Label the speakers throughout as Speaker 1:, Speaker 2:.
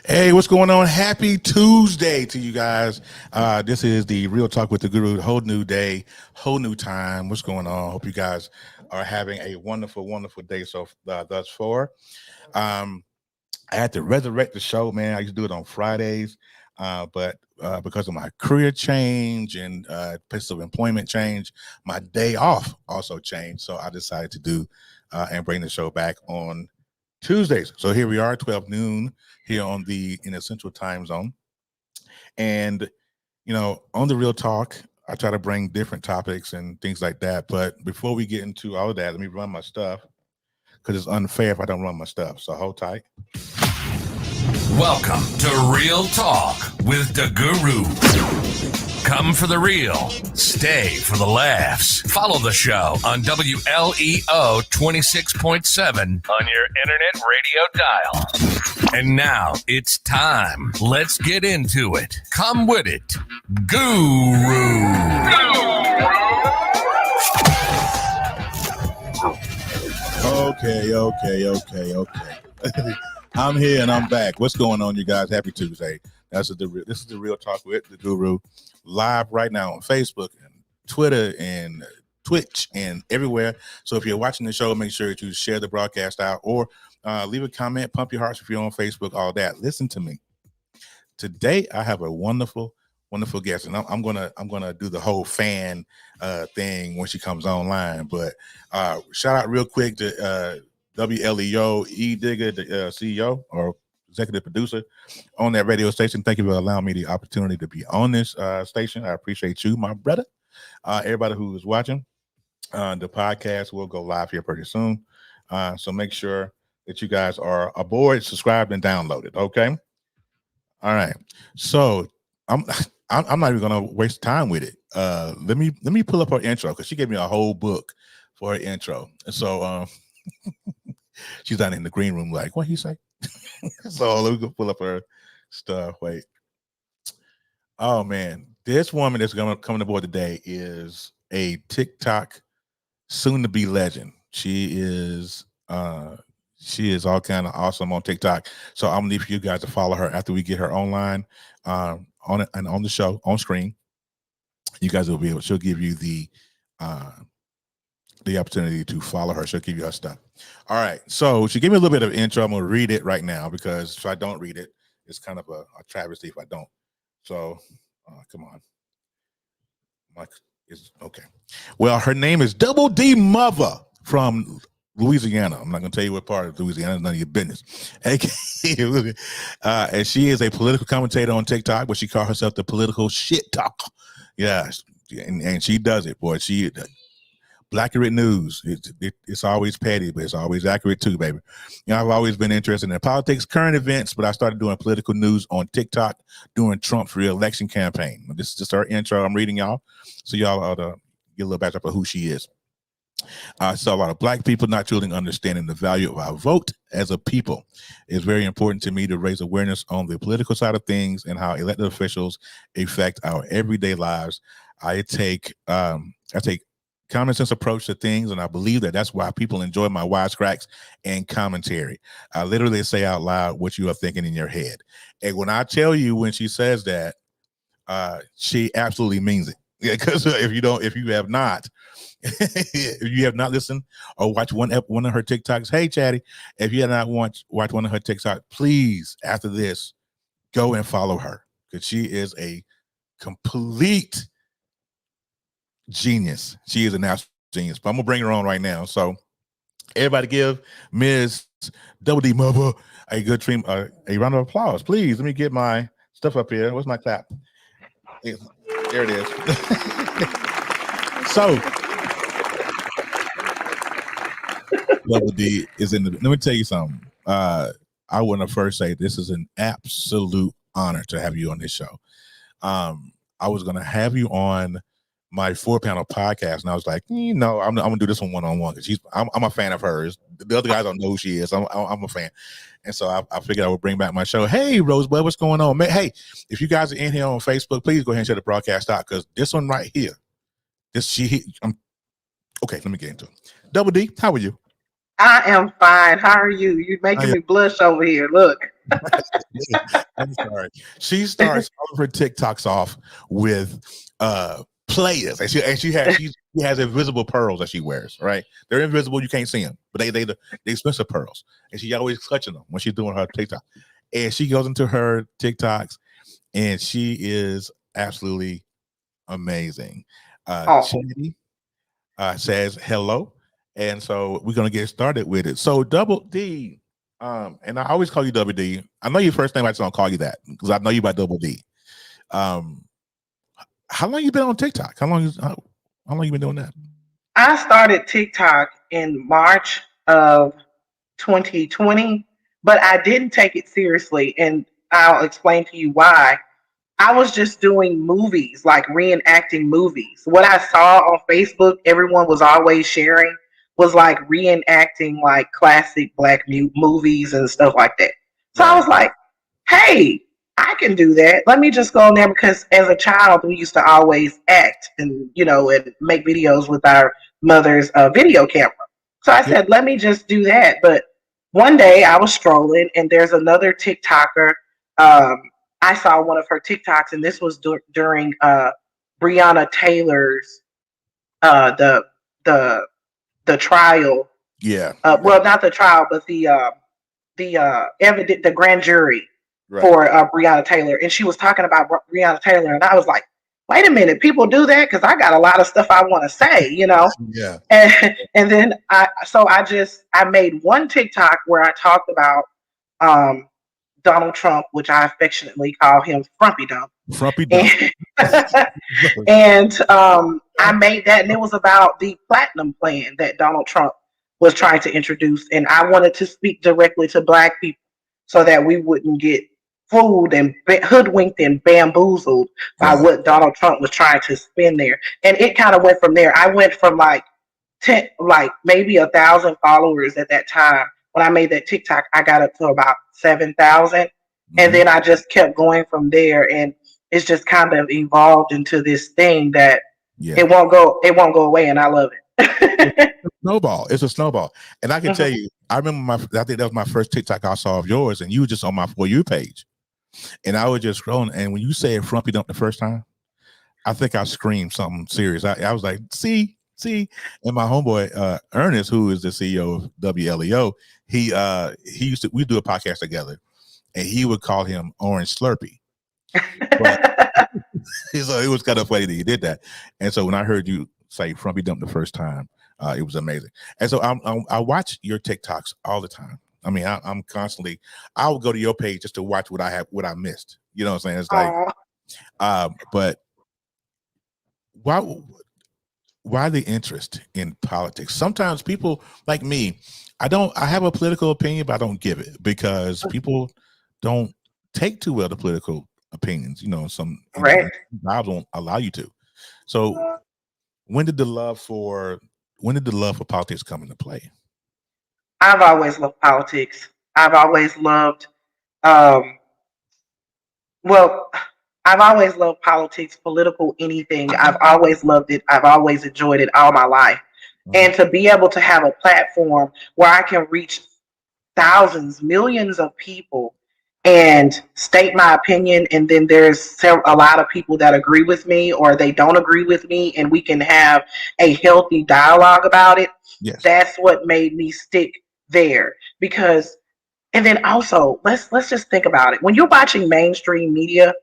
Speaker 1: Hey, what's going on? Happy Tuesday to you guys. This is the Real Talk with the Guru. Whole new day, whole new time. What's going on? Hope you guys are having a wonderful, wonderful day thus far. Um, I had to resurrect the show, man. I used to do it on Fridays, but because of my career change and place of employment change, my day off also changed. So I decided to do and bring the show back on Tuesdays. So here we are, 12 noon here in the Central Time Zone, and on the Real Talk, I try to bring different topics and things like that. But before we get into all of that, let me run my stuff because it's unfair if I don't run my stuff. So hold tight.
Speaker 2: Welcome to Real Talk with DaGuru. Come for the real, stay for the laughs. Follow the show on WLEO 26.7 on your internet radio dial. And now it's time. Let's get into it. Come with it. Guru.
Speaker 1: Okay. I'm here and I'm back. What's going on, you guys? Happy Tuesday. This is the Real Talk with the Guru, live right now on Facebook and Twitter and Twitch and everywhere. So if you're watching the show, make sure that you share the broadcast out or leave a comment, pump your hearts if you're on Facebook, all that. Listen to me. Today I have a wonderful guest, and I'm gonna do the whole fan thing when she comes online. But shout out real quick to WLEO Digger, the CEO or executive producer on that radio station. Thank you for allowing me the opportunity to be on this station. I appreciate you, my brother. Everybody who is watching the podcast will go live here pretty soon. So make sure that you guys are aboard, subscribed, and downloaded. Okay. All right. So I'm not even gonna waste time with it. Let me pull up her intro because she gave me a whole book for her intro. So she's down in the green room like, what he say? So let me go pull up her stuff. Wait. Oh man, this woman that's gonna come aboard today is a TikTok soon-to-be legend. She is all kind of awesome on TikTok. So I'm gonna need for you guys to follow her after we get her online on it and on the show on screen. You guys will be able. She'll give you the opportunity to follow her. She'll give you her stuff. All right. So she gave me a little bit of intro. I'm gonna read it right now because if I don't read it, it's kind of a travesty if I don't. So come on. Mike is okay. Well, her name is Double D Mother from Louisiana. I'm not going to tell you what part of Louisiana. It's none of your business. And she is a political commentator on TikTok, but she calls herself the political shit talker. Yeah, and she does it, boy. She Blackberry News. It's always petty, but it's always accurate too, baby. I've always been interested in politics, current events, but I started doing political news on TikTok during Trump's re-election campaign. This is just her intro. I'm reading y'all, so y'all ought to get a little backdrop of who she is. I saw a lot of Black people not truly understanding the value of our vote as a people. It's very important to me to raise awareness on the political side of things and how elected officials affect our everyday lives. I take common sense approach to things, and I believe that's why people enjoy my wisecracks and commentary. I literally say out loud what you are thinking in your head, and when I tell you when she says that, she absolutely means it. Yeah, because if you have not listened or watched one of her TikToks, hey Chatty, if you have not watched one of her TikToks, please after this go and follow her because she is a complete genius. She is an absolute genius. But I'm gonna bring her on right now. So everybody give Ms. Double D Mother a good a round of applause, please. Let me get my stuff up here. Where's my clap? There it is. So Double D is in the. Let me tell you something. I want to first say this is an absolute honor to have you on this show. I was gonna have you on my 4-panel podcast, and I was like, I'm gonna do this one-on-one because I'm a fan of hers. The other guys don't know who she is. I'm a fan, and so I figured I would bring back my show. Hey, Rosebud, what's going on, man? Hey, if you guys are in here on Facebook, please go ahead and share the broadcast out because this one right here, okay. Let me get into it. Double D, how are you?
Speaker 3: I am fine. How are you? You're making me blush over here. Look.
Speaker 1: I'm sorry. She starts all of her TikToks off with players, and she has invisible pearls that she wears. Right, they're invisible; you can't see them, but they expensive pearls, and she always clutching them when she's doing her TikTok. And she goes into her TikToks, and she is absolutely amazing.
Speaker 3: Oh,
Speaker 1: Chidi says hello, and so we're gonna get started with it. So Double D, and I always call you Double D. I know your first name. I just don't call you that because I know you by Double D. Um, how long you been on TikTok? How long you been doing that?
Speaker 3: I started TikTok in March of 2020, but I didn't take it seriously, and I'll explain to you why. I was just doing movies, like reenacting movies. What I saw on Facebook, everyone was always sharing, was like reenacting like classic black movies and stuff like that. So I
Speaker 1: Right.
Speaker 3: was like, hey, I can do that. Let me just go on there because as a child, we used to always act and, and make videos with our mother's video camera. So I
Speaker 1: Yep.
Speaker 3: said, let me just do that. But one day I was strolling and there's another TikToker. Um, I saw one of her TikToks, and this was during Breonna Taylor's uh, the the the trial.
Speaker 1: Yeah.
Speaker 3: Well, not the trial, but the grand jury
Speaker 1: Right.
Speaker 3: for Breonna Taylor, and she was talking about Breonna Taylor, and I was like, wait a minute, people do that because I got a lot of stuff I want to say.
Speaker 1: Yeah.
Speaker 3: And then I made one TikTok where I talked about um, Donald Trump, which I affectionately call him Frumpy Dump.
Speaker 1: Frumpy dump.
Speaker 3: And, and I made that, and it was about the platinum plan that Donald Trump was trying to introduce. And I wanted to speak directly to Black people so that we wouldn't get fooled and hoodwinked and bamboozled by
Speaker 1: Right.
Speaker 3: what Donald Trump was trying to spin there. And it kind of went from there. I went from like 10, like maybe 1,000 followers at that time. When I made that TikTok, I got up to about 7,000. And
Speaker 1: Mhm.
Speaker 3: then I just kept going from there. And it's just kind of evolved into this thing that
Speaker 1: Yeah.
Speaker 3: it won't go away. And I love it.
Speaker 1: Snowball. It's a snowball. And I can tell
Speaker 3: Mhm.
Speaker 1: you, I remember I think that was my first TikTok I saw of yours, and you were just on my For You page. And I was just scrolling. And when you said Frumpy Dump the first time, I think I screamed something serious. I was like, see. And my homeboy, Ernest, who is the CEO of WLEO, he used to, we do a podcast together, and he would call him Orange Slurpee. But so it was kind of funny that you did that. And so when I heard you say Frumpy Dump the first time, it was amazing. And so I watch your TikToks all the time. I mean, I'm constantly, I will go to your page just to watch what I missed. You know what I'm saying? It's like, but why the interest in politics? Sometimes people like me, I have a political opinion, but I don't give it because people don't take too well the political opinions,
Speaker 3: Right.
Speaker 1: jobs won't allow you to. So when did the love for politics come into play?
Speaker 3: I've always loved politics. I've always loved, um, well, I've always loved politics, political, anything. I've always loved it. I've always enjoyed it all my life. And to be able to have a platform where I can reach thousands, millions of people and state my opinion, and then there's a lot of people that agree with me or they don't agree with me, and we can have a healthy dialogue about it.
Speaker 1: Yes.
Speaker 3: That's what made me stick there. Because and then also let's just think about it. When you're watching mainstream media,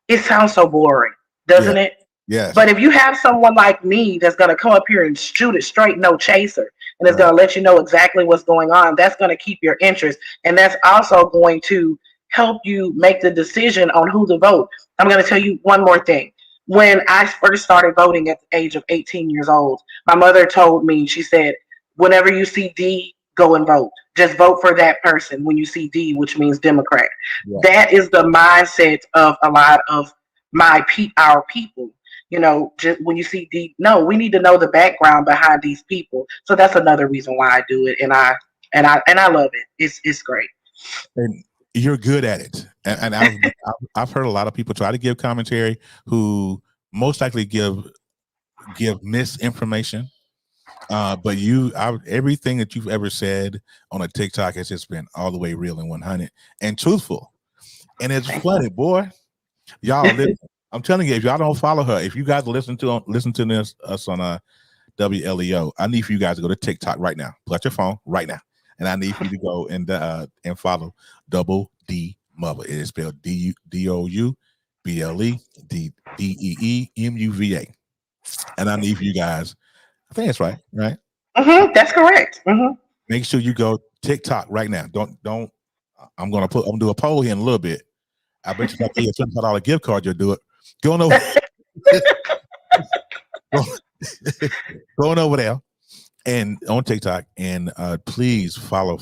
Speaker 3: it sounds so boring,
Speaker 1: Yeah.
Speaker 3: doesn't it?
Speaker 1: Yes.
Speaker 3: But if you have someone like me that's going to come up here and shoot it straight, no chaser, and it's
Speaker 1: Right.
Speaker 3: going to let you know exactly what's going on, that's going to keep your interest. And that's also going to help you make the decision on who to vote. I'm going to tell you one more thing. When I first started voting at the age of 18 years old, my mother told me, she said, whenever you see D, go and vote. Just vote for that person when you see D, which means Democrat.
Speaker 1: Yeah.
Speaker 3: That is the mindset of a lot of our people. Just when you see no, we need to know the background behind these people. So that's another reason why I do it, and I love it. It's great.
Speaker 1: And you're good at it. And I've heard a lot of people try to give commentary who most likely give misinformation. But everything that you've ever said on a TikTok has just been all the way real and 100 and truthful. And it's funny, boy. Y'all, listen, I'm telling you, if y'all don't follow her, if you guys listen to us on WLEO, I need for you guys to go to TikTok right now. Pull out your phone right now, and I need for you to go and follow Double D Mother. It is spelled DOUBLEDEEMUVA. And I need for you guys. I think that's right.
Speaker 3: That's correct.
Speaker 1: Make sure you go TikTok right now. Don't. I'm gonna do a poll here in a little bit. I bet you if I pay a $25 gift card, you'll do it. Going over, going over there and on TikTok, and please follow.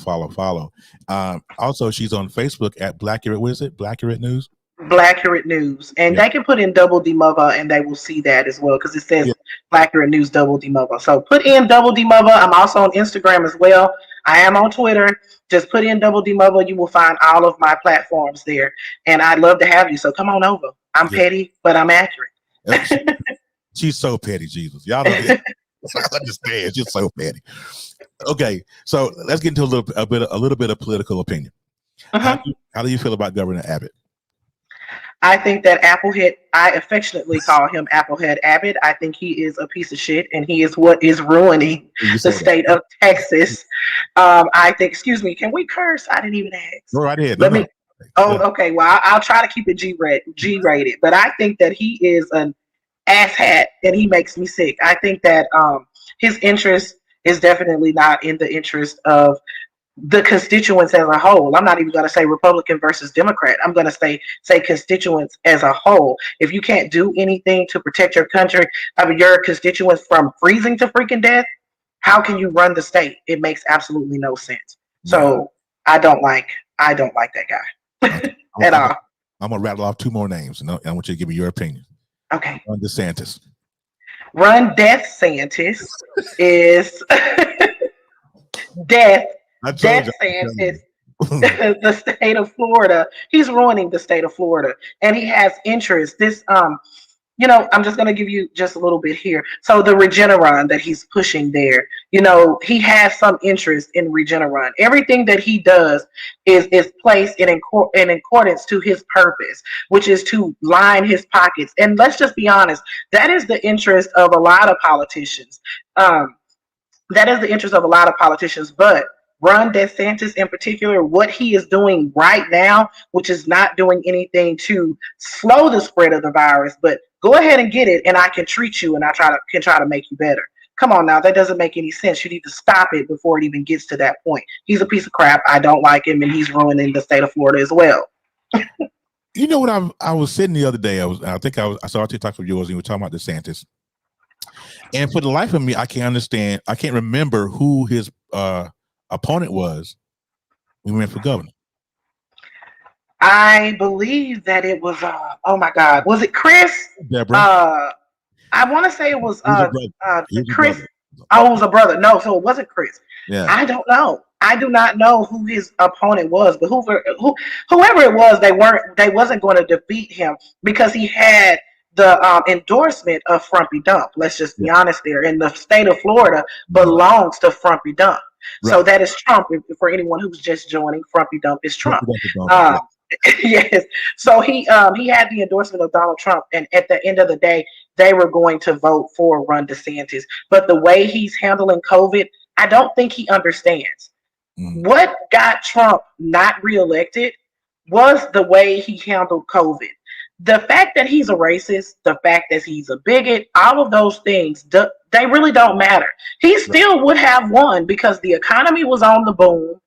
Speaker 1: Also, she's on Facebook at Blackcurate. What is it? Blackcurate News.
Speaker 3: Blackcurate News, and they can put in Double D Mother, and they will see that as well because it says Blackcurate News Double D Mother. So put in Double D Mother. I'm also on Instagram as well. I am on Twitter. Just put in Double D Mother. You will find all of my platforms there, and I'd love to have you. So come on over. I'm petty, but I'm accurate.
Speaker 1: She's so petty, Jesus. Y'all don't understand. She's so petty. Okay, so let's get into a little bit of political opinion. How do you feel about Governor Abbott?
Speaker 3: I think that Applehead, I affectionately call him Applehead Abbott. I think he is a piece of shit, and he is what is ruining the state of Texas. I think, excuse me, can we curse? I didn't even ask.
Speaker 1: Go right ahead.
Speaker 3: Okay. Well, I'll try to keep it G-rated, but I think that he is an asshat, and he makes me sick. I think that his interest is definitely not in the interest of the constituents as a whole. I'm not even going to say Republican versus Democrat. I'm going to say constituents as a whole. If you can't do anything to protect your country, your constituents from freezing to freaking death, how can you run the state? It makes absolutely no sense. So I don't like that guy at all.
Speaker 1: I'm gonna rattle off two more names, and I want you to give me your opinion.
Speaker 3: Okay.
Speaker 1: Ron DeSantis.
Speaker 3: Ron DeSantis is DeSantis, the state of Florida. He's ruining the state of Florida, and he has interest. This, I'm just going to give you just a little bit here. So the Regeneron that he's pushing there, he has some interest in Regeneron. Everything that he does is placed in accordance to his purpose, which is to line his pockets. And let's just be honest, that is the interest of a lot of politicians. But Ron DeSantis in particular, what he is doing right now, which is not doing anything to slow the spread of the virus, but go ahead and get it, and I can treat you, and I can try to make you better. Come on now, that doesn't make any sense. You need to stop it before it even gets to that point. He's a piece of crap. I don't like him, and he's ruining the state of Florida as well.
Speaker 1: You know what? I was sitting the other day. I saw a TikTok of yours, and you were talking about DeSantis. And for the life of me, I can't remember who his opponent was when we went for governor.
Speaker 3: I believe that it was oh my God, was it Chris?
Speaker 1: Deborah.
Speaker 3: I want to say it was Chris.
Speaker 1: Oh,
Speaker 3: it was a brother. No, so it wasn't Chris.
Speaker 1: Yeah.
Speaker 3: I don't know. I do not know who his opponent was, but whoever it was, they wasn't going to defeat him because he had the endorsement of Frumpy Dump. Let's just be honest there. And the state of Florida belongs to Frumpy Dump. Right. So that is Trump. For anyone who's just joining, Frumpy Dump is Trump. Yes. So he had the endorsement of Donald Trump, and at the end of the day, they were going to vote for Ron DeSantis. But the way he's handling COVID, I don't think he understands. What got Trump not reelected was the way he handled COVID. The fact that he's a racist, the fact that he's a bigot, all of those things, they really don't matter. He still would have won because the economy was on the boom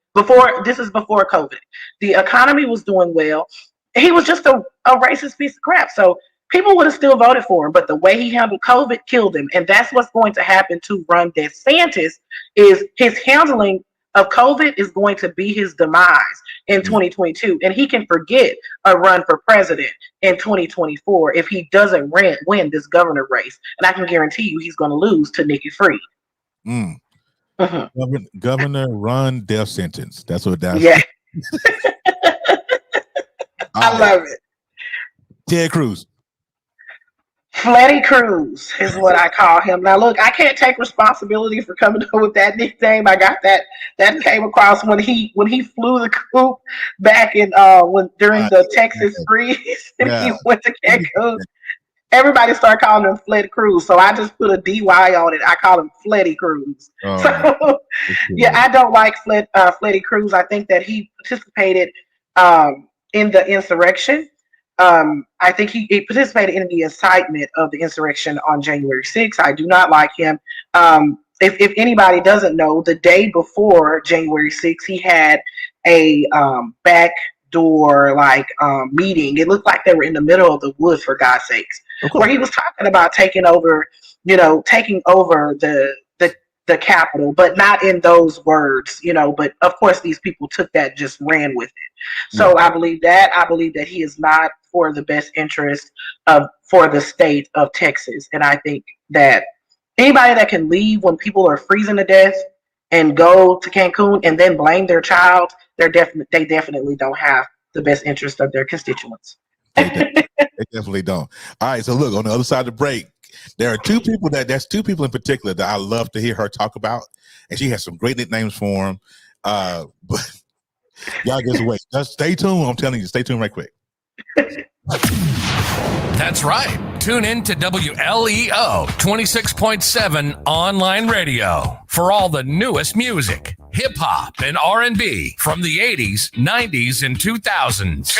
Speaker 3: this is before COVID. The economy was doing well. He was just a racist piece of crap. So people would have still voted for him, but the way he handled COVID killed him. And that's what's going to happen to Ron DeSantis is his handling of COVID is going to be his demise in 2022. And he can forget a run for president in 2024 if he doesn't win this governor race. And I can guarantee you he's going to lose to Nikki Fried.
Speaker 1: Governor Ron DeSantis. That's what that's.
Speaker 3: Yeah. I love it.
Speaker 1: Ted Cruz.
Speaker 3: Fletty Cruz is what I call him. Now, look, I can't take responsibility for coming up with that nickname. I got that came across when he flew the coop back in when during the Texas freeze and he
Speaker 1: Yeah.
Speaker 3: went to Cancun. Everybody started calling him Fletty Cruz, so I just put a DY on it. I call him Fletty Cruz.
Speaker 1: Oh,
Speaker 3: So, yeah, I don't like Fletty Cruz. I think that he participated in the insurrection. I think he participated in the incitement of the insurrection on January 6th. I do not like him. If anybody doesn't know, the day before January 6th, he had a backdoor meeting. It looked like they were in the middle of the woods, for God's sakes, where he was talking about taking over the Capitol, but not in those words, but of course these people took that, just ran with it. So I believe that he is not for the best interest for the state of Texas. And I think that anybody that can leave when people are freezing to death and go to Cancun and then blame their child, they definitely don't have the best interest of their constituents.
Speaker 1: They definitely don't. All right, so look, on the other side of the break, there are two people that's two people in particular that I love to hear her talk about, and she has some great nicknames for them. But y'all just wait. Just stay tuned. I'm telling you, stay tuned right quick.
Speaker 2: That's right. Tune in to WLEO 26.7 online radio for all the newest music, hip hop, and R&B from the 80s, 90s, and 2000s.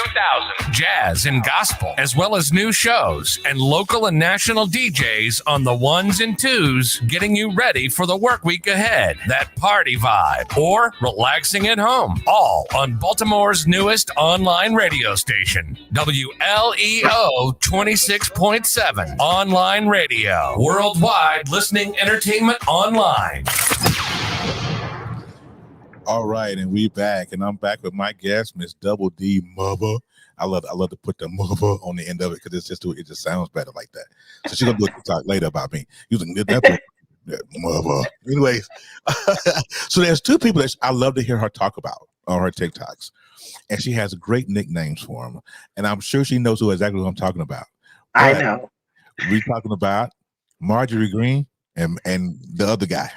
Speaker 2: Jazz and gospel, as well as new shows and local and national DJs on the ones and twos, getting you ready for the work week ahead, that party vibe, or relaxing at home. All on Baltimore's newest online radio station, WLEO 26.7 online radio. Worldwide listening entertainment online.
Speaker 1: All right, and we back, and I'm back with my guest, Miss Double D Mother. I love to put the mother on the end of it because it just sounds better like that. So she's gonna do a talk later about me using that mother. Anyways, so there's two people that I love to hear her talk about on her TikToks, and she has great nicknames for them, and I'm sure she knows exactly who I'm talking about. But
Speaker 3: I know.
Speaker 1: we're talking about Marjorie Green and the other guy.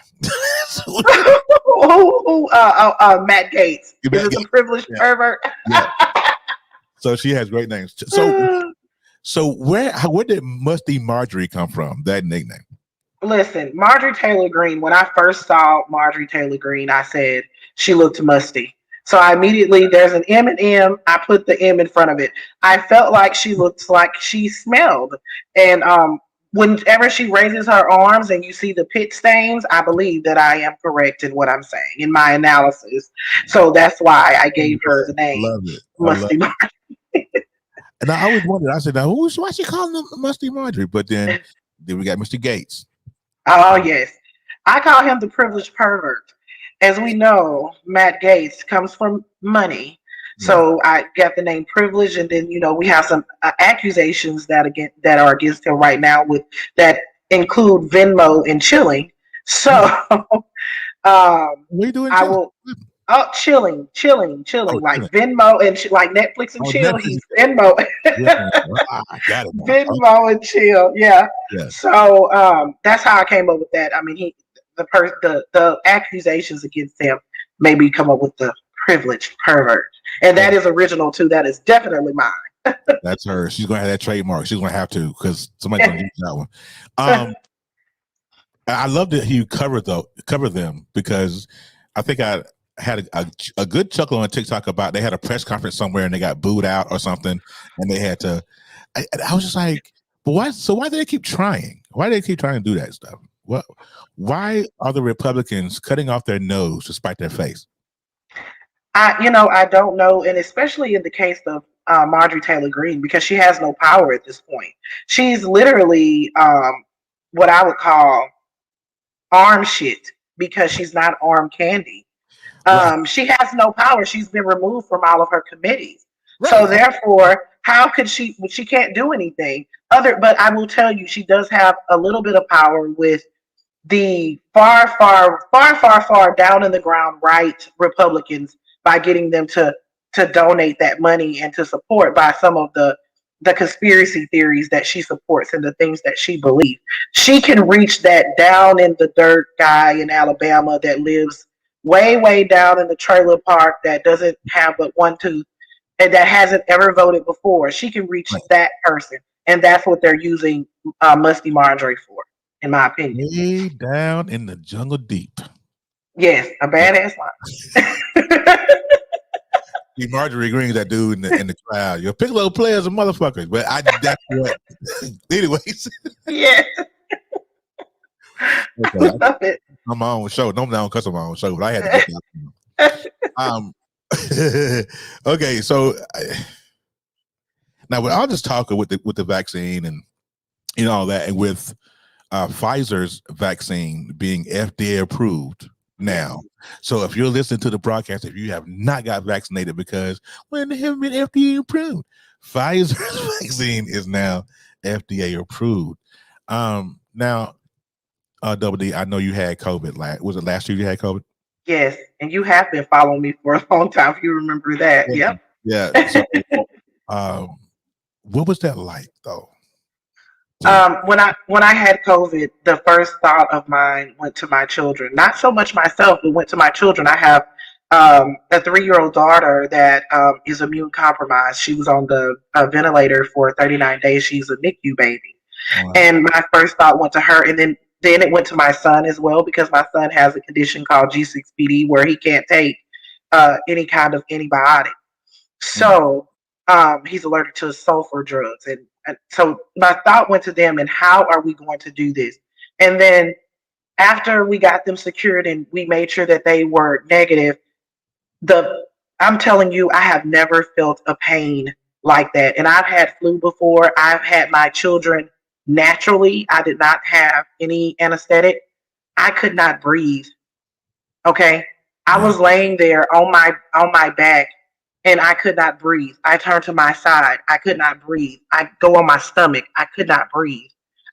Speaker 3: Matt Gaetz. Is it the privileged pervert?
Speaker 1: Yeah. So she has great names. So where did Musty Marjorie come from? That nickname.
Speaker 3: Listen, Marjorie Taylor Greene. When I first saw Marjorie Taylor Greene, I said she looked musty. So I immediately, there's an M and M. I put the M in front of it. I felt like she looked like she smelled. And whenever she raises her arms and you see the pit stains, I believe that I am correct in what I'm saying in my analysis. So that's why I gave her the name.
Speaker 1: Love it.
Speaker 3: Musty Marjorie.
Speaker 1: And I always wondered, I said, now why she calling him Musty Marjorie? But then we got Mr. Gaetz.
Speaker 3: Oh, yes. I call him the privileged pervert. As we know, Matt Gaetz comes from money. So I got the name privilege, and then we have some accusations that are against him right now that include Venmo and chilling. So
Speaker 1: what are you doing?
Speaker 3: Chilling, like Venmo and like Netflix and chill. Netflix. He's Venmo.
Speaker 1: I got it.
Speaker 3: Venmo and chill. Yeah. So that's how I came up with that. I mean, the accusations against him made me come up with the privileged pervert. And that is original too. That is definitely mine.
Speaker 1: That's her. She's gonna have that trademark. She's gonna have to because somebody's gonna use that one. I love that you cover them because I think I had a good chuckle on TikTok about they had a press conference somewhere and they got booed out or something, and they had to. I was just like, but why? So why do they keep trying? Why do they keep trying to do that stuff? What? Why are the Republicans cutting off their nose to spite their face?
Speaker 3: I don't know, and especially in the case of Marjorie Taylor Greene, because she has no power at this point. She's literally what I would call arm shit because she's not arm candy. She has no power. She's been removed from all of her committees. Right. So therefore, how could she can't do anything but I will tell you, she does have a little bit of power with the far down in the ground right Republicans by getting them to donate that money and to support by some of the the conspiracy theories that she supports and the things that she believes. She can reach that down in the dirt guy in Alabama that lives way, way down in the trailer park that doesn't have but one tooth and that hasn't ever voted before. She can reach
Speaker 1: Right.
Speaker 3: that person. And that's what they're using Musty Marjorie for, in my opinion.
Speaker 1: Way down in the jungle deep.
Speaker 3: Yes, a badass line.
Speaker 1: See, Marjorie Green, that dude in the crowd. Your Piccolo players are motherfuckers, but that's what. Anyways,
Speaker 3: Yes.
Speaker 1: okay,
Speaker 3: I love it.
Speaker 1: on my own show. No, don't cuss on my own show, but I had to get that. Okay, so now with all this talk with the vaccine and all that, and with Pfizer's vaccine being FDA approved now. So if you're listening to the broadcast, if you have not got vaccinated because they haven't been FDA approved, Pfizer's vaccine is now FDA approved. Now, Double D, I know you had COVID. Was it last year you had COVID?
Speaker 3: Yes, and you have been following me for a long time. If you remember that, yep.
Speaker 1: Yeah. So, what was that like, though?
Speaker 3: When I had COVID, the first thought of mine went to my children. Not so much myself, but went to my children. I have a 3-year-old daughter that is immune compromised. She was on the ventilator for 39 days. She's a NICU baby. Wow. And my first thought went to her, and then it went to my son as well, because my son has a condition called G6PD where he can't take any kind of antibiotic. So he's allergic to sulfur drugs. And so my thought went to them, and how are we going to do this? And then after we got them secured and we made sure that they were negative, I'm telling you, I have never felt a pain like that. And I've had flu before. I've had my children naturally. I did not have any anesthetic. I could not breathe. Okay. I was laying there on my back and I could not breathe. I turned to my side. I could not breathe. I go on my stomach. I could not breathe.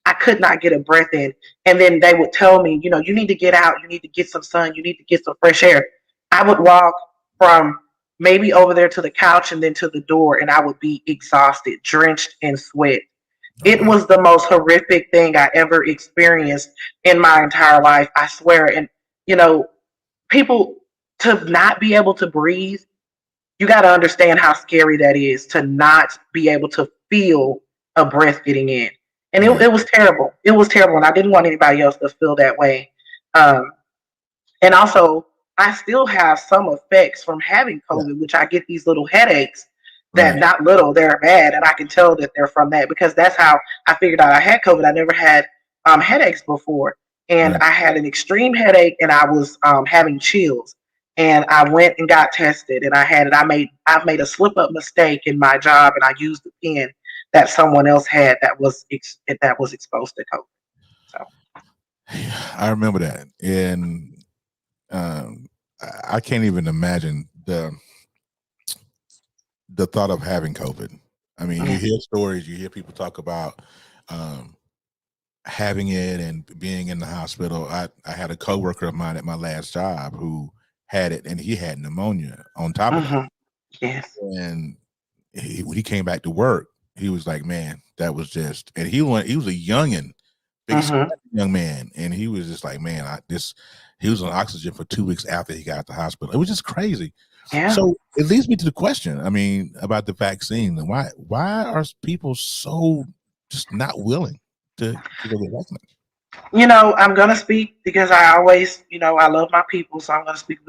Speaker 3: I could not get a breath in. And then they would tell me, you need to get out. You need to get some sun. You need to get some fresh air. I would walk from maybe over there to the couch and then to the door, and I would be exhausted, drenched in sweat. It was the most horrific thing I ever experienced in my entire life, I swear. And, people, to not be able to breathe, you got to understand how scary that is, to not be able to feel a breath getting in. And it was terrible. It was terrible. And I didn't want anybody else to feel that way. And also, I still have some effects from having COVID, which I get these little headaches that not little, they're bad. And I can tell that they're from that, because that's how I figured out I had COVID. I never had headaches before. And I had an extreme headache, and I was having chills. And I went and got tested, and I've made a slip up mistake in my job, and I used the pen that someone else had that was exposed to COVID. So
Speaker 1: I remember that, and I can't even imagine the thought of having COVID. I mean, you hear stories, you hear people talk about having it and being in the hospital. I had a coworker of mine at my last job who had it, and he had pneumonia on top of it.
Speaker 3: Yes.
Speaker 1: And when he came back to work, he was like, man, that was just, and he was a youngin', big young man. And he was just like, man, he was on oxygen for 2 weeks after he got out the hospital. It was just crazy.
Speaker 3: Yeah.
Speaker 1: So it leads me to the question, I mean, about the vaccine. Why are people so just not willing to go get vaccinated?
Speaker 3: I'm going to speak because I always, I love my people. So I'm going to speak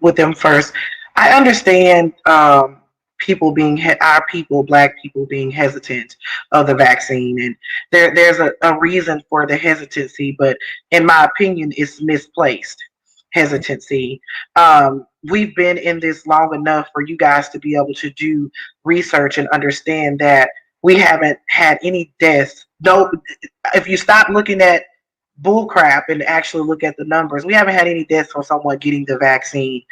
Speaker 3: with them first. I understand our people, Black people, being hesitant of the vaccine. And there's a reason for the hesitancy, but in my opinion, it's misplaced hesitancy. We've been in this long enough for you guys to be able to do research and understand that we haven't had any deaths. No, if you stop looking at bull crap and actually look at the numbers, we haven't had any deaths from someone getting the vaccine.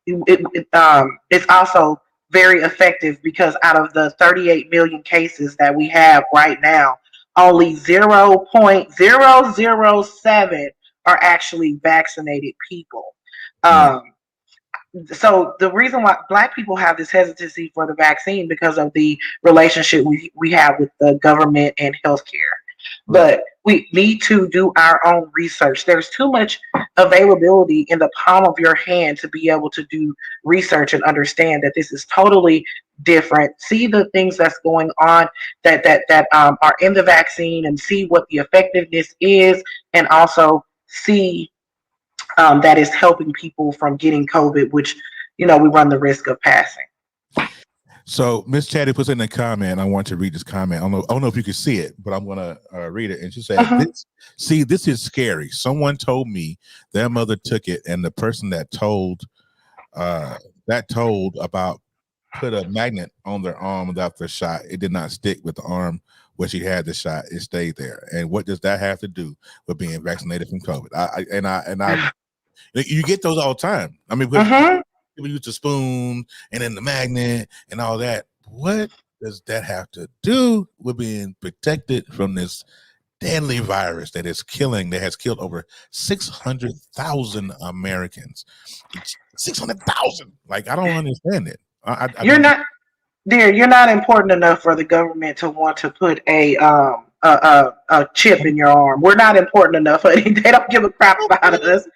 Speaker 3: It's also very effective because out of the 38 million cases that we have right now, only 0.007 are actually vaccinated people. so the reason why Black people have this hesitancy for the vaccine because of the relationship we have with the government and healthcare.
Speaker 1: Right.
Speaker 3: But we need to do our own research. There's too much availability in the palm of your hand to be able to do research and understand that this is totally different. See the things that's going on that are in the vaccine and see what the effectiveness is, and also see that is helping people from getting COVID, which we run the risk of passing.
Speaker 1: So Miss Chatty puts in a comment. I want to read this comment. I don't know if you can see it, but I'm gonna read it. And she said, this is scary. Someone told me their mother took it, and the person that told about put a magnet on their arm without the shot. It did not stick with the arm where she had the shot. It stayed there. And what does that have to do with being vaccinated from COVID? You get those all the time. I mean, people use the spoon and then the magnet and all that. What does that have to do with being protected from this deadly virus that has killed over 600,000 Americans? 600,000. Like, I don't understand it.
Speaker 3: You're not important enough for the government to want to put a chip in your arm. We're not important enough. They don't give a crap about us.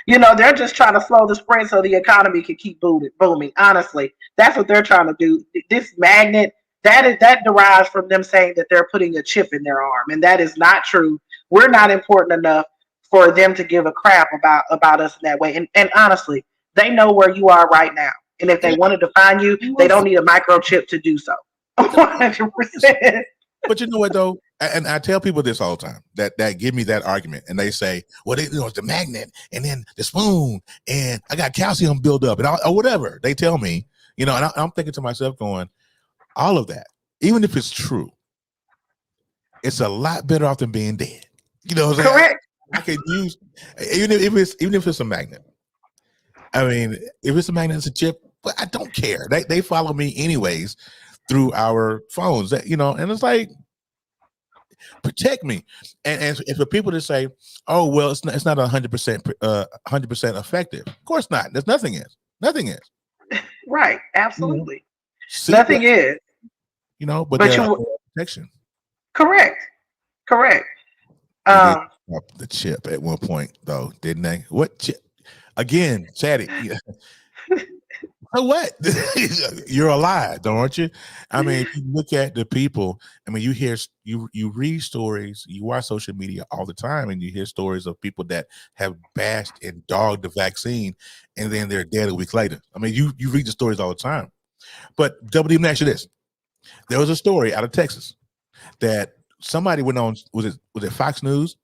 Speaker 3: They're just trying to slow the spread so the economy can keep booming. Honestly, that's what they're trying to do. This magnet, that derives from them saying that they're putting a chip in their arm, and that is not true. We're not important enough for them to give a crap about us in that way. And honestly, they know where you are right now. And if they wanted to find you, they don't need a microchip to do so. 100%.
Speaker 1: But you know what, though? And I tell people this all the time that give me that argument, and they say, well, it's the magnet and then the spoon, and I got calcium build up, and or whatever they tell me, and I'm thinking to myself, going, all of that, even if it's true, it's a lot better off than being dead.
Speaker 3: Correct.
Speaker 1: I can use even if it's a magnet. I mean, if it's a magnet, it's a chip, but I don't care. They follow me anyways through our phones. And it's like, protect me. And if the people that say, oh well, it's not 100% effective. Of course not. There's nothing is.
Speaker 3: Right. Absolutely. Nothing is.
Speaker 1: But protection.
Speaker 3: Correct.
Speaker 1: The chip at one point though, didn't they? What chip? Again, Chatty. What? You're alive, don't you? I mean, if you look at the people, I mean, you read stories, you watch social media all the time, and you hear stories of people that have bashed and dogged the vaccine, and then they're dead a week later. I mean, you read the stories all the time. But let me ask you this: there was a story out of Texas that somebody went on. Was it Fox News?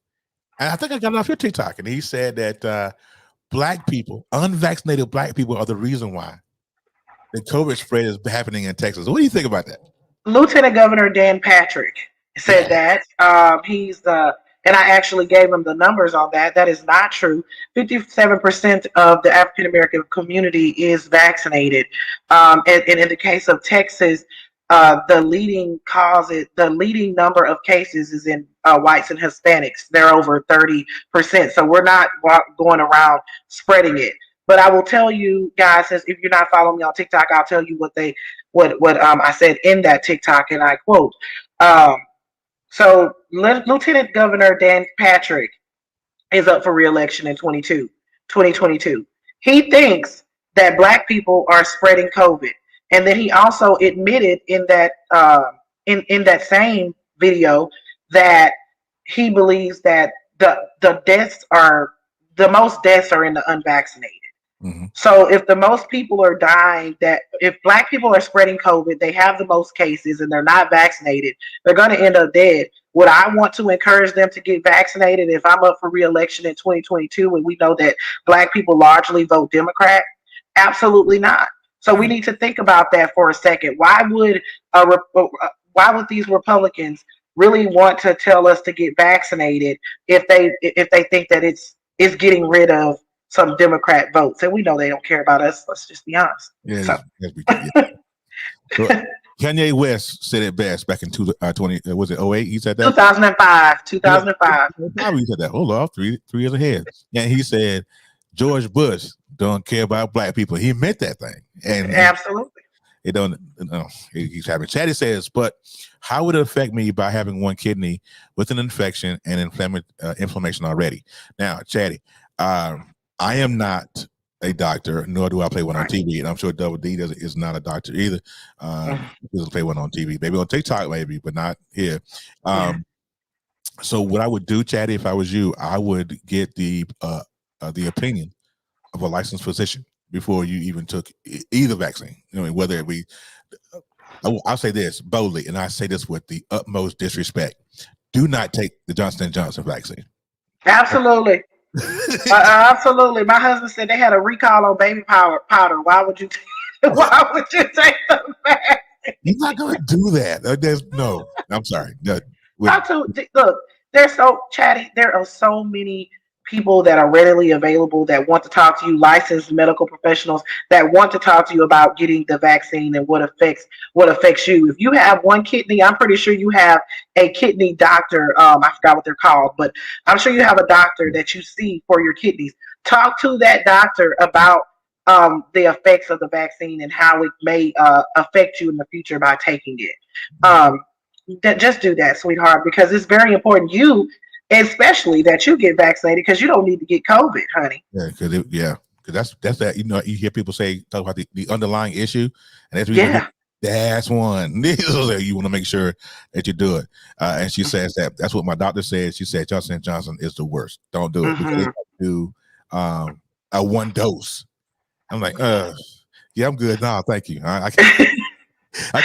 Speaker 1: And I think I got it off your TikTok, and he said that Black people, unvaccinated Black people, are the reason why the COVID spread is happening in Texas. What do you think about that?
Speaker 3: Lieutenant Governor Dan Patrick said that. And I actually gave him the numbers on that. That is not true. 57% of the African American community is vaccinated. And in the case of Texas, the leading number of cases is in whites and Hispanics. They're over 30%. So we're not going around spreading it. But I will tell you guys, if you're not following me on TikTok, I'll tell you what I said in that TikTok, and I quote. So Lieutenant Governor Dan Patrick is up for re-election in 2022. He thinks that Black people are spreading COVID, and then he also admitted in that in that same video that he believes that the most deaths are in the unvaccinated. Mm-hmm. So if the most people are dying, if Black people are spreading COVID, they have the most cases and they're not vaccinated, they're going to end up dead. Would I want to encourage them to get vaccinated if I'm up for re-election in 2022 and we know that Black people largely vote Democrat? Absolutely not. So we need to think about that for a second. Why would these Republicans really want to tell us to get vaccinated if they think that it's getting rid of some Democrat votes? And we know they don't care about us. Let's just be honest.
Speaker 1: Yeah. So, Kanye West said it best back in 20, was it 08? He said that? 2005.
Speaker 3: Yeah,
Speaker 1: he said that. Hold on, 3 years ahead. Yeah, he said, George Bush don't care about black people. He meant that thing, and
Speaker 3: Absolutely.
Speaker 1: it don't. No, it keeps happening. Chatty says, but how would it affect me by having one kidney with an infection and inflammation already? Now, Chatty, I am not a doctor, nor do I play one on TV, and I'm sure Double D is not a doctor either. He doesn't play one on TV, maybe on TikTok, maybe, but not here. So what I would do, Chatty, if I was you, I would get the opinion of a licensed physician before you even took either vaccine. You know, whether it be, I'll say this boldly, and I say this with the utmost disrespect: do not take the Johnson & Johnson vaccine.
Speaker 3: Absolutely. Absolutely. My husband said they had a recall on baby powder. Why would you take the vaccine?
Speaker 1: You're not going to do that. There's no. I'm sorry. No,
Speaker 3: look, they're so chatty. There are so many people that are readily available that want to talk to you, licensed medical professionals that want to talk to you about getting the vaccine and what affects you. If you have one kidney, I'm pretty sure you have a kidney doctor. I forgot what they're called, but I'm sure you have a doctor that you see for your kidneys. Talk to that doctor about the effects of the vaccine and how it may affect you in the future by taking it. Just do that, sweetheart, because it's very important. You, especially, that you get vaccinated because you don't need to get COVID, honey.
Speaker 1: Yeah, because that's that. You know, you hear people talk about the underlying issue, and that's one. You want to make sure that you do it. And she says that's what my doctor said. She said Johnson & Johnson is the worst. Don't do it because they do a one dose. I'm like, yeah, I'm good now. Thank you. I can't.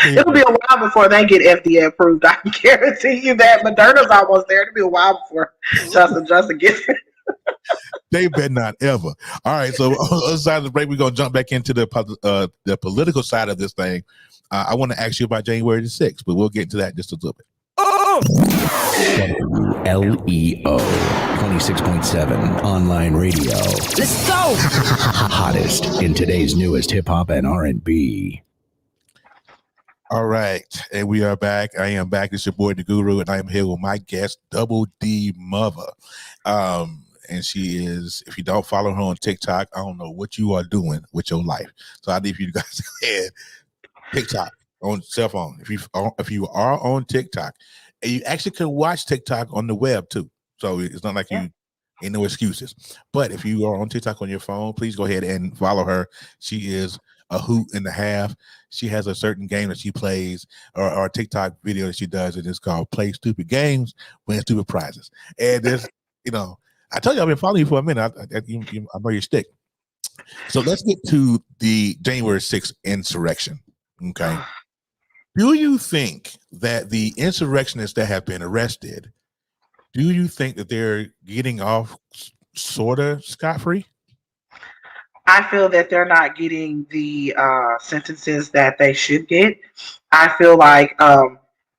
Speaker 3: It'll be a while before they get FDA approved. I can guarantee you that. Moderna's almost there. It'll be a while before Johnson gets it.
Speaker 1: They bet not ever. All right. So on the other side of the break, we're gonna jump back into the political side of this thing. I want to ask you about January the 6th, but we'll get into that just a little bit.
Speaker 4: LEO 26.7 online radio. Let's go. Hottest in today's newest hip hop and R&B.
Speaker 1: All right, and we are back. I am back. It's your boy DaGuru, and I am here with my guest, Double D Mother. And she is, if you don't follow her on TikTok, I don't know what you are doing with your life. So I need for you guys to go ahead, TikTok on cell phone. If you are on TikTok, and you actually can watch TikTok on the web too. So it's not like you ain't no excuses. But if you are on TikTok on your phone, please go ahead and follow her. She is a hoot and a half. She has a certain game that she plays, or a TikTok video that she does. It is called Play Stupid Games, Win Stupid Prizes. And this, I told you I've been following you for a minute. I know your stick. So let's get to the January 6th insurrection. Okay. Do you think that the insurrectionists that have been arrested, do you think that they're getting off sort of scot-free?
Speaker 3: I feel that they're not getting the sentences that they should get. I feel like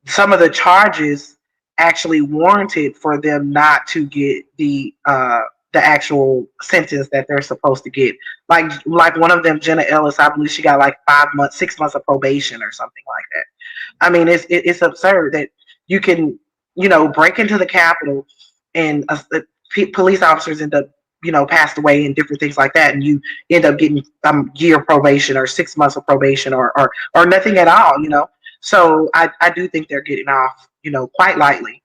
Speaker 3: some of the charges actually warranted for them not to get the actual sentence that they're supposed to get. Like one of them, Jenna Ellis, I believe she got like 6 months of probation or something like that. I mean, it's absurd that you can, break into the Capitol and police officers end up, passed away and different things like that, and you end up getting year probation or 6 months of probation or nothing at all. So I do think they're getting off, quite lightly.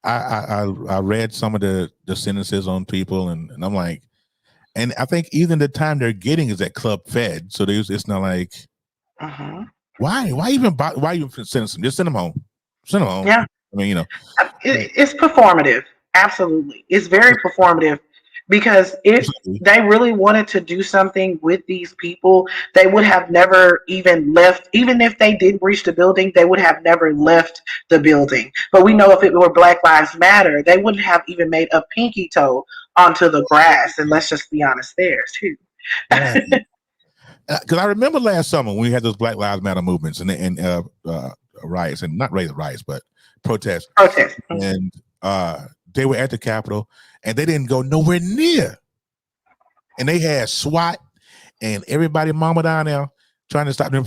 Speaker 1: I read some of the sentences on people, and I'm like, and I think even the time they're getting is at Club Fed, so it's not like, why even sentence them? Just send them home.
Speaker 3: Yeah,
Speaker 1: I mean,
Speaker 3: it's performative. Absolutely, it's very performative. Because if they really wanted to do something with these people, they would have never even left. Even if they did breach the building, they would have never left the building. But we know if it were Black Lives Matter, they wouldn't have even made a pinky toe onto the grass. And let's just be honest there, too.
Speaker 1: Because I remember last summer when we had those Black Lives Matter movements and riots, and not really riots, but protests. And they were at the Capitol, and they didn't go nowhere near. And they had SWAT and everybody mama down there trying to stop them.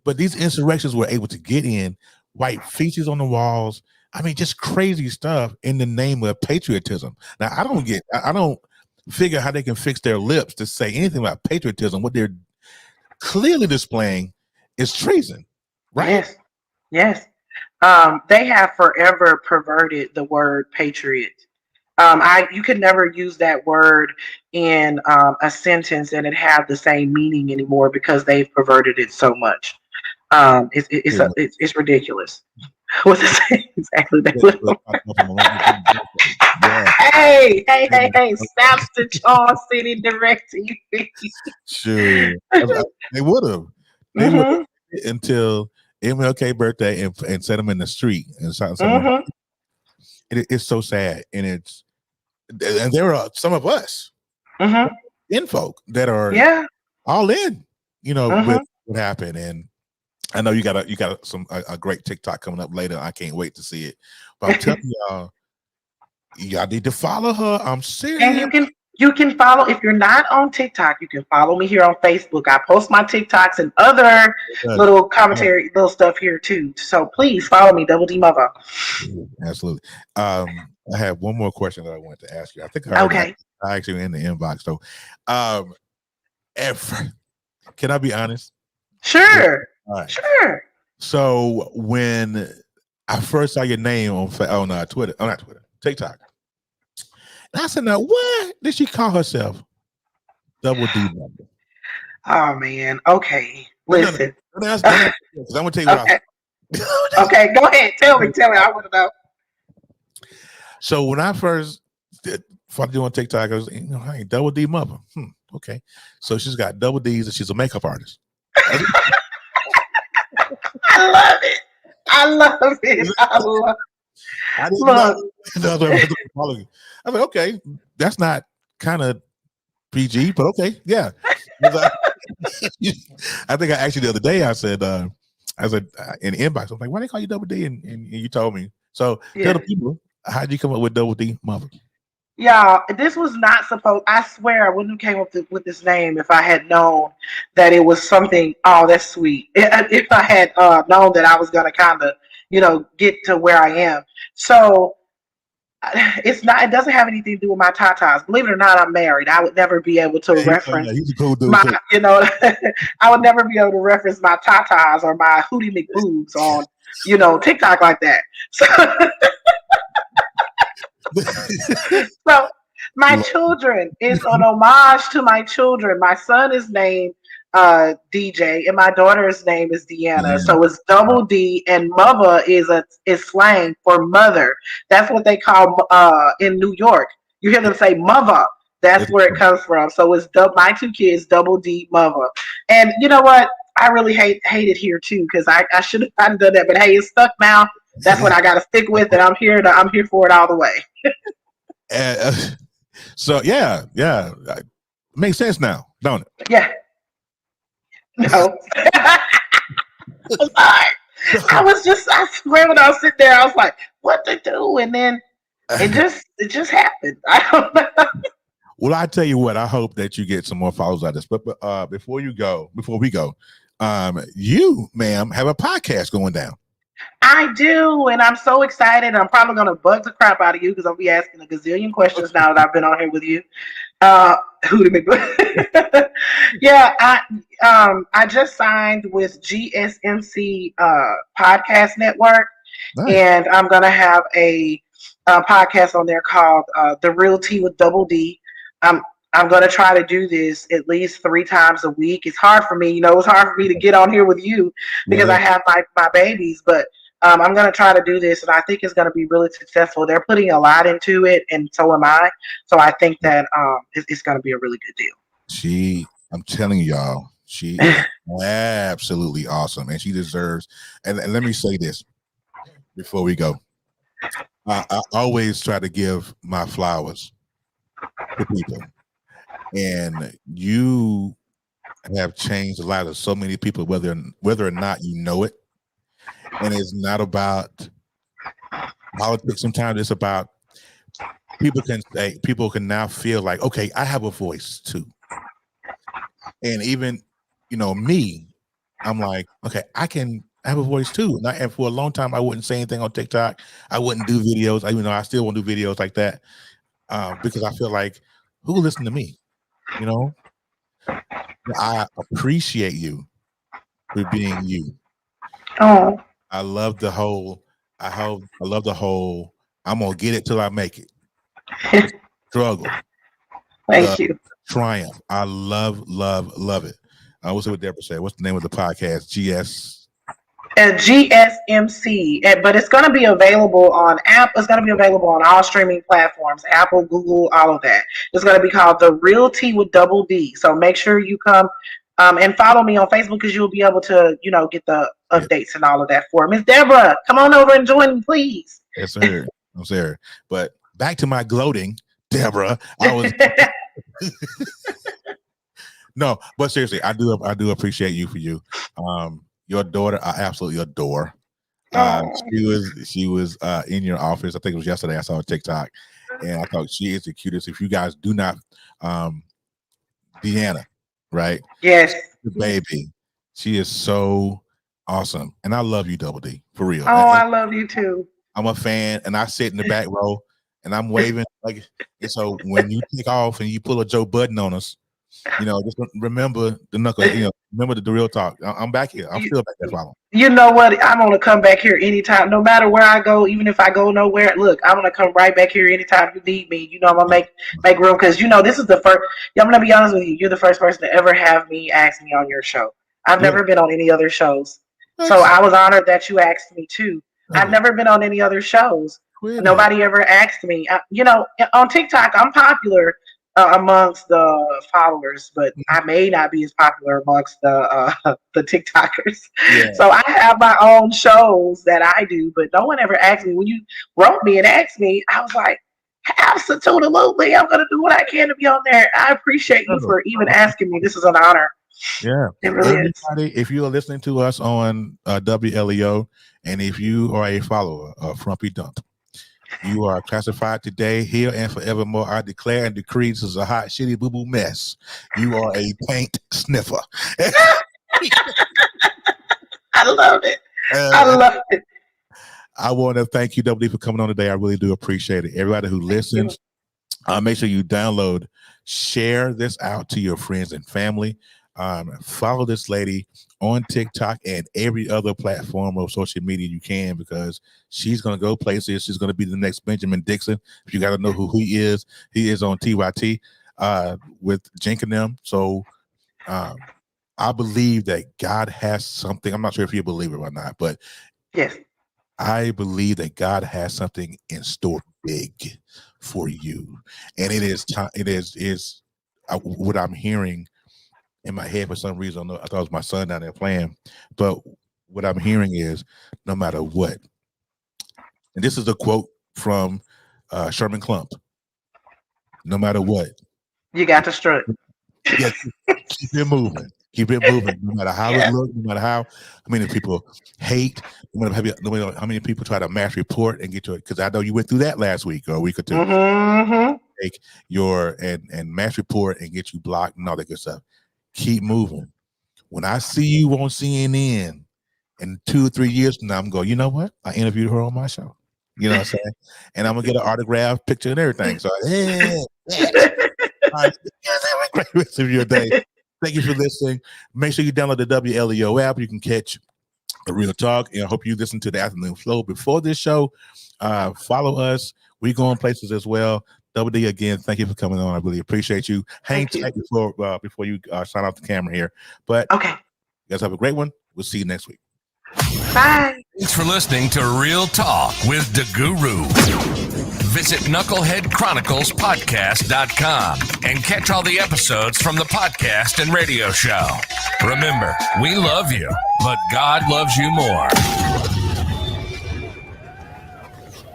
Speaker 1: But these insurrections were able to get in, white features on the walls, I mean, just crazy stuff in the name of patriotism. Now, I don't figure how they can fix their lips to say anything about patriotism. What they're clearly displaying is treason, right?
Speaker 3: Yes, yes. They have forever perverted the word patriot. You could never use that word in a sentence and it have the same meaning anymore because they've perverted it so much. It's ridiculous. What's it saying exactly?
Speaker 1: Yeah.
Speaker 3: Hey! Snaps to Charles City DirecTV.
Speaker 1: Sure. They would have. They would have until MLK birthday and set them in the street and something. It's so sad, and there are some of us in folk that are all in, with what happened. And I know you got a great TikTok coming up later. I can't wait to see it. But I'm telling y'all need to follow her. I'm serious.
Speaker 3: And you can follow, if you're not on TikTok, you can follow me here on Facebook. I post my TikToks and other little commentary, little stuff here too. So please follow me, Double D Mother.
Speaker 1: Absolutely. I have one more question that I wanted to ask you. I think I actually in the inbox. So, can I be honest?
Speaker 3: Sure.
Speaker 1: All right.
Speaker 3: Sure.
Speaker 1: So when I first saw your name on Twitter, not Twitter, TikTok, and I said, "Now, what did she call herself?" Double D Mother.
Speaker 3: Oh man. Okay. Listen.
Speaker 1: I'm gonna tell you what I.
Speaker 3: Okay, go ahead. Tell me. I want to know.
Speaker 1: So when I first started doing TikTok, I was, hey, Double D Mother. Okay. So she's got double D's and she's a makeup artist.
Speaker 3: I love it. I
Speaker 1: was like, okay, that's not kind of PG, but okay, yeah. I think I asked you the other day. I said in the inbox, I was like, why they call you Double D? And you told me. So tell the people, how did you come up with Double D Mother?
Speaker 3: Yeah, this was not supposed. I swear, I wouldn't have came up with this name if I had known that it was something. Oh, that's sweet. If I had known that I was gonna kind of, get to where I am. So it's not. It doesn't have anything to do with my tatas. Believe it or not, I'm married. I would never be able to reference
Speaker 1: he's a cool dude
Speaker 3: my.
Speaker 1: Too.
Speaker 3: I would never be able to reference my tatas or my hootie McBoobs on, TikTok like that. So. So my children is an homage to my children. My son is named DJ and my daughter's name is Deanna. So it's Double D, and mother is slang for mother. That's what they call in New York. You hear them say mother. That's where it comes from. So it's my two kids, Double D Mother. And you know what? I really hate it here too, because I should have done that. But hey, it's stuck now. That's what I got to stick with, and I'm here for it all the way.
Speaker 1: So yeah, makes sense now, don't it?
Speaker 3: Yeah. No. I'm sorry. I swear when I was sitting there, I was like, what to do? And then it just happened. I don't know.
Speaker 1: Well, I tell you what, I hope that you get some more follows out of this. But before we go, you, ma'am, have a podcast going down.
Speaker 3: I do, and I'm so excited. I'm probably going to bug the crap out of you because I'll be asking a gazillion questions now that I've been on here with you. Yeah, I just signed with GSMC Podcast Network, nice. And I'm going to have a podcast on there called The Real Tea with Double D. I'm going to try to do this at least 3 times a week. It's hard for me, it's hard for me to get on here with you because I have my babies, but I'm going to try to do this, and I think it's going to be really successful. They're putting a lot into it, and so am I. So I think that it's going to be a really good deal.
Speaker 1: I'm telling y'all, she is absolutely awesome, and she deserves. And let me say this before we go. I always try to give my flowers to people. And you have changed the lives of so many people, whether or not you know it. And it's not about politics. Sometimes it's about people can now feel like, okay, I have a voice too. And even, me, I'm like, okay, I can I have a voice too. And for a long time, I wouldn't say anything on TikTok. I wouldn't do videos. I still won't do videos like that because I feel like who listen to me? You know, I appreciate you for being you.
Speaker 3: Oh,
Speaker 1: I love the whole. I love the whole. I'm gonna get it till I make it. Struggle.
Speaker 3: thank you.
Speaker 1: Triumph. I love it. What's what Deborah said? What's the name of the podcast?
Speaker 3: GSMC, but it's going to be available on app. It's going to be available on all streaming platforms, Apple, Google, all of that. It's going to be called The Real Tea with Double D. So make sure you come and follow me on Facebook because you'll be able to, get the updates and all of that for Miss Deborah. Come on over and join me, please.
Speaker 1: Yes, sir. I'm sorry, but back to my gloating, Deborah. I was. No, but seriously, I do appreciate you for you. Your daughter, I absolutely adore. She was in your office. I think it was yesterday. I saw a TikTok, and I thought she is the cutest. If you guys do not, Deanna, right?
Speaker 3: Yes,
Speaker 1: the baby. She is so awesome, and I love you, Double D, for real.
Speaker 3: Oh, I love you too.
Speaker 1: I'm a fan, and I sit in the back row, and I'm waving like. And so when you take off and you pull a Joe Budden on us. Just remember the knuckle. Remember the real talk. I'm back here. I'm still back there following.
Speaker 3: You know what? I'm gonna come back here anytime, no matter where I go. Even if I go nowhere, look, I'm gonna come right back here anytime you need me. I'm gonna make room because this is the first. I'm gonna be honest with you. You're the first person to ever have me ask me on your show. I've never been on any other shows, so I was honored that you asked me too. I've never been on any other shows. Nobody ever asked me. On TikTok, I'm popular. Amongst the followers, but I may not be as popular amongst the TikTokers. Yeah. So I have my own shows that I do, but no one ever asked me. When you wrote me and asked me, I was like, absolutely, I'm gonna do what I can to be on there. I appreciate you for even asking me. This is an honor.
Speaker 1: Yeah,
Speaker 3: it really is.
Speaker 1: If you are listening to us on WLEO, and if you are a follower of Frumpy Dump, you are classified today, here and forevermore. I declare and decree this is a hot, shitty, boo-boo mess. You are a paint sniffer.
Speaker 3: I love it. I love it.
Speaker 1: I want to thank you, WD, for coming on today. I really do appreciate it. Everybody who listens, make sure you download, share this out to your friends and family. Follow this lady on TikTok and every other platform of social media you can, because she's going to go places. She's going to be the next Benjamin Dixon. If you got to know who he is on TYT with Jink and them. So I believe that God has something. I'm not sure if you believe it or not, but
Speaker 3: yes,
Speaker 1: I believe that God has something in store big for you. And it is time. It is what I'm hearing in my head for some reason. I thought it was my son down there playing, but what I'm hearing is no matter what, and this is a quote from Sherman Klump, no matter what,
Speaker 3: you got to strut.
Speaker 1: Yeah, keep it moving. Keep it moving, no matter how it looks, no matter how many people hate, no matter how many people try to mass report and get to it. Because I know you went through that last week or a week or two.
Speaker 3: Mm-hmm.
Speaker 1: Take your and mass report and get you blocked and all that good stuff. Keep moving. When I see you on CNN in 2 or 3 years from now, I'm going, you know what? I interviewed her on my show. You know what I'm saying? And I'm going to get an autograph, picture, and everything. So, have a great rest of your day. Thank you for listening. Make sure you download the WLEO app. You can catch the Real Talk. And I hope you listen to the Afternoon Flow before this show. Follow us. We go on places as well. Double D, again, thank you for coming on. I really appreciate you. Hang tight before you sign off the camera here. But
Speaker 3: okay,
Speaker 1: you guys have a great one. We'll see you next week.
Speaker 3: Bye.
Speaker 2: Thanks for listening to Real Talk with DaGuru. Visit KnuckleheadChroniclespodcast.com and catch all the episodes from the podcast and radio show. Remember, we love you, but God loves you more.